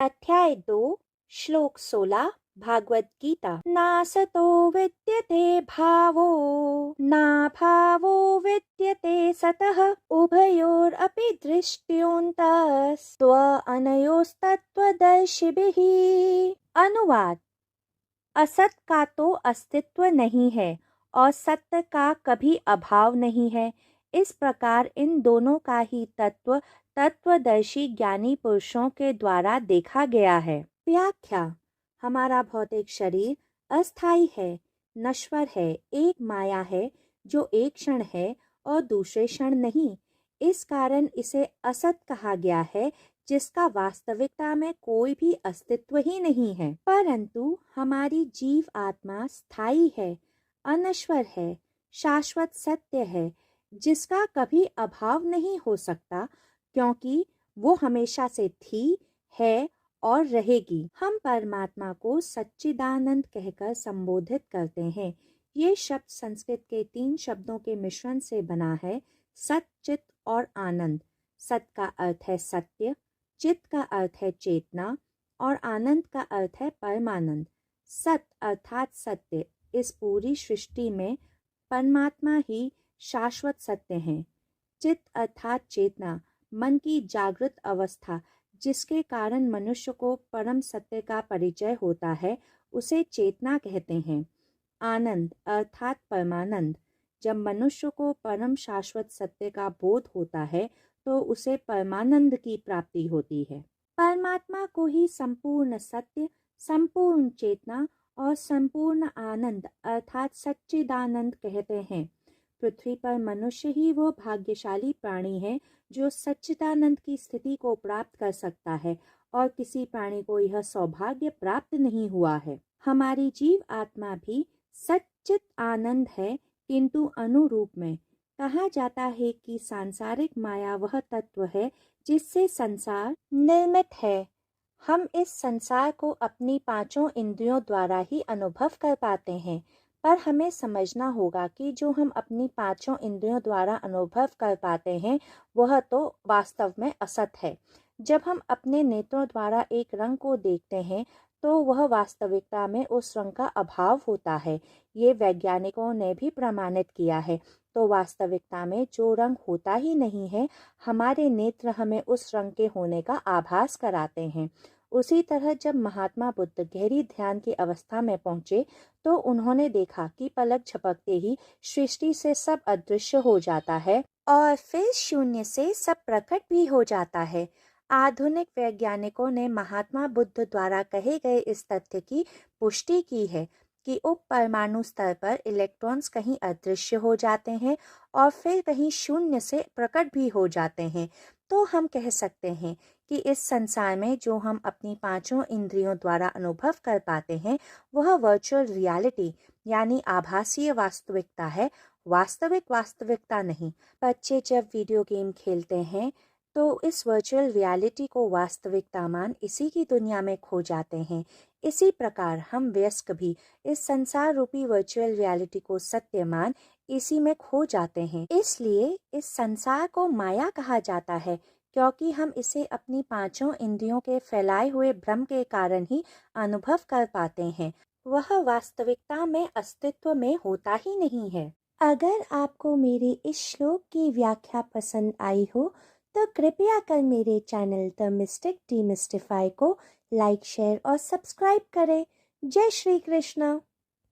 अध्याय 2 श्लोक 16 भागवत गीता। नासतो विद्यते भावो नाभावो विद्यते सतः उभयोरपि दृष्टयोऽन्तस्त्व अनयोस्तत्त्वदर्शिभिः। अनुवाद। असत का तो अस्तित्व नहीं है और सत्य का कभी अभाव नहीं है। इस प्रकार इन दोनों का ही तत्व तत्वदर्शी ज्ञानी पुरुषों के द्वारा देखा गया है। व्याख्या। हमारा भौतिक शरीर अस्थायी है, नश्वर है, एक माया है जो एक क्षण है और दूसरे क्षण नहीं। इस कारण इसे असत कहा गया है, जिसका वास्तविकता में कोई भी अस्तित्व ही नहीं है। परंतु हमारी जीव आत्मा स्थायी है, अनश्वर है, शाश्वत सत्य है, जिसका कभी अभाव नहीं हो सकता, क्योंकि वो हमेशा से थी, है और रहेगी। हम परमात्मा को सच्चिदानंद कहकर संबोधित करते हैं। ये शब्द संस्कृत के 3 शब्दों के मिश्रण से बना है, सत, चित और आनंद। सत का अर्थ है सत्य, चित का अर्थ है चेतना और आनंद का अर्थ है परमानंद। सत अर्थात सत्य, इस पूरी सृष्टि में परमात्मा ही शाश्वत सत्य है। चित अर्थात चेतना, मन की जागृत अवस्था, जिसके कारण मनुष्य को परम सत्य का परिचय होता है, उसे चेतना कहते हैं। आनंद अर्थात परमानंद, जब मनुष्य को परम शाश्वत सत्य का बोध होता है तो उसे परमानंद की प्राप्ति होती है। परमात्मा को ही संपूर्ण सत्य, संपूर्ण चेतना और संपूर्ण आनंद अर्थात सच्चिदानंद कहते हैं। पृथ्वी पर मनुष्य ही वो भाग्यशाली प्राणी है जो सच्चिदानंद की स्थिति को प्राप्त कर सकता है और किसी प्राणी को यह सौभाग्य प्राप्त नहीं हुआ है। हमारी जीव आत्मा भी सच्चित आनंद है, किंतु अनुरूप में। कहा जाता है कि सांसारिक माया वह तत्व है जिससे संसार निर्मित है। हम इस संसार को अपनी 5 इंद्रियों द्वारा ही अनुभव कर पाते हैं, पर हमें समझना होगा कि जो हम अपनी 5 इंद्रियों द्वारा अनुभव कर पाते हैं वह तो वास्तव में असत है। जब हम अपने नेत्रों द्वारा एक रंग को देखते हैं तो वह वास्तविकता में उस रंग का अभाव होता है। ये वैज्ञानिकों ने भी प्रमाणित किया है। तो वास्तविकता में जो रंग होता ही नहीं है, हमारे नेत्र हमें उस रंग के होने का आभास कराते हैं। उसी तरह जब महात्मा बुद्ध गहरी ध्यान की अवस्था में पहुंचे तो उन्होंने देखा कि पलक झपकते ही सृष्टि से सब अदृश्य हो जाता है और फिर शून्य से सब प्रकट भी हो जाता है। आधुनिक वैज्ञानिकों ने महात्मा बुद्ध द्वारा कहे गए इस तथ्य की पुष्टि की है कि उप परमाणु स्तर पर इलेक्ट्रॉन्स कहीं अदृश्य हो जाते हैं और फिर कहीं शून्य से प्रकट भी हो जाते हैं। तो हम कह सकते हैं कि इस संसार में जो हम अपनी 5 इंद्रियों द्वारा अनुभव कर पाते हैं वह वर्चुअल रियलिटी यानी आभासीय वास्तविकता है, वास्तविक वास्तविकता नहीं। बच्चे जब वीडियो गेम खेलते हैं तो इस वर्चुअल रियलिटी को वास्तविकता मान इसी की दुनिया में खो जाते हैं। इसी प्रकार हम वयस्क भी इस संसार रूपी वर्चुअल रियलिटी को सत्य मान इसी में खो जाते हैं। इसलिए इस संसार को माया कहा जाता है, क्योंकि हम इसे अपनी 5 इंद्रियों के फैलाए हुए भ्रम के कारण ही अनुभव कर पाते हैं। वह वास्तविकता में अस्तित्व में होता ही नहीं है। अगर आपको मेरे इस श्लोक की व्याख्या पसंद आई हो तो कृपया कर मेरे चैनल द मिस्टिक डीमिस्टिफाई को लाइक, शेयर और सब्सक्राइब करें। जय श्री कृष्ण।